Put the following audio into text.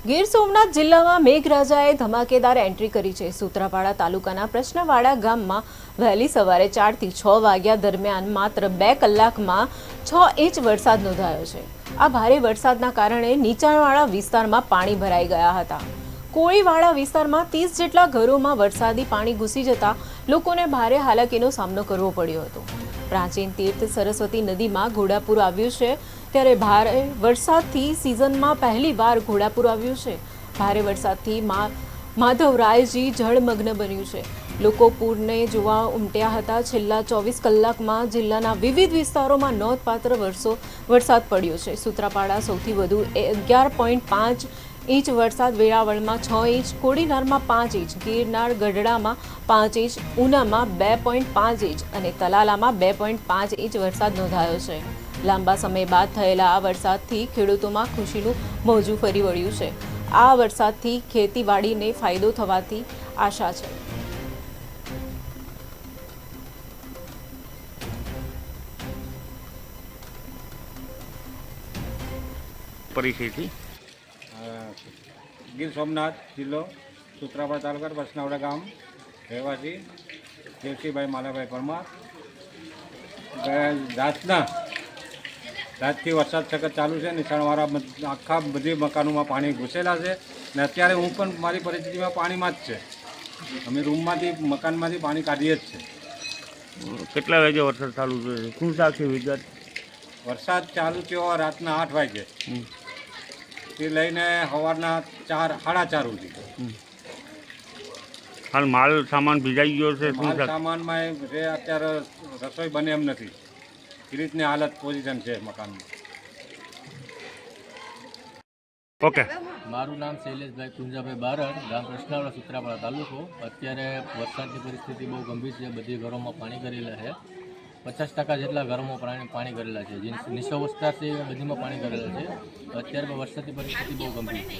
ગીર સોમનાથ જિલ્લામાં મેઘરાજાએ ધમાકેદાર એન્ટ્રી કરી છે। સૂત્રાપાડા તાલુકાના પ્રશ્નવાડા ગામમાં વહેલી સવારે 4 થી 6 વાગ્યા દરમિયાન માત્ર 2 કલાકમાં 6 ઇંચ વરસાદ નોંધાયો છે। આ ભારે વરસાદના કારણે નીચાણવાળા વિસ્તારમાં પાણી ભરાઈ ગયા હતા। કોળીવાડા વિસ્તારમાં 30 જેટલા ઘરોમાં વરસાદી પાણી ઘૂસી જતા લોકોને ભારે હાલાકીનો સામનો કરવો પડ્યો હતો। પ્રાચીન તીર્થ સરસ્વતી નદીમાં ઘોડાપૂર આવ્યું છે, ત્યારે ભારે વરસાદથી સિઝનમાં પહેલીવાર ઘોડાપૂર આવ્યું છે। ભારે વરસાદથી માધવરાયજી જળમગ્ન બન્યું છે। લોકો પૂરને જોવા ઉમટ્યા હતા। છેલ્લા 24 કલાકમાં જિલ્લાના વિવિધ વિસ્તારોમાં નોંધપાત્ર વરસાદ પડ્યો છે। સૂત્રાપાડા સૌથી વધુ 11.5 ઇંચ વરસાદ, વેરાવળમાં 6 ઇંચ, કોડીનારમાં 5 ઇંચ, ગિરનાર ગઢડામાં 5 ઇંચ, ઉનામાં 2.5 ઇંચ અને તલાલામાં 2.5 ઇંચ વરસાદ નોંધાયો છે। લાંબા સમય બાદ થયેલા આ વરસાદથી ખેડૂતોમાં ખુશીનું મોજું ફરી વળ્યું છે। આ વરસાદથી ખેતીવાડીને ફાયદો થવાની આશા છે। પરિસ્થિતિ ગીર સોમનાથ જિલ્લો સૂત્રાપાડા તાલુકા પ્રશ્નવાડા ગામ રહેવાસી દેવસીભાઈ માલાભાઈ પરમાર। રાતથી વરસાદ સખત ચાલુ છે। નીચાણવાળા આખા બધી મકાનોમાં પાણી ઘૂસેલા છે ને અત્યારે હું પણ મારી પરિસ્થિતિમાં પાણીમાં જ છે। અમે રૂમમાંથી મકાનમાંથી પાણી કાઢીએ જ છે। કેટલા વાગે વરસાદ ચાલુ છે? શું સાક્ષી વિગત? વરસાદ ચાલુ થયો રાતના 8 વાગે તે લઈને સવારના 4:30 સુધી। હાલ માલ સામાન ભીજાઈ ગયો છે? શું માલ સામાનમાં જે અત્યારે રસોઈ બને એમ નથી, એ રીતની હાલત પોઝિશન છે મકાનમાં। ઓકે, મારું નામ શૈલેષભાઈ કુંજાભાઈ બારડ, ગામ પ્રશ્નાવાડા સૂત્રાપાડા તાલુકો। અત્યારે વરસાદની પરિસ્થિતિ બહુ ગંભીર છે। બધી ઘરોમાં પાણી કરેલા છે। 50% જેટલા ઘરોમાં પાણી કરેલા છે। જે નિશો વિસ્તાર છે એ બધીમાં પાણી કરેલા છે। અત્યારે વરસાદની પરિસ્થિતિ બહુ ગંભીર છે।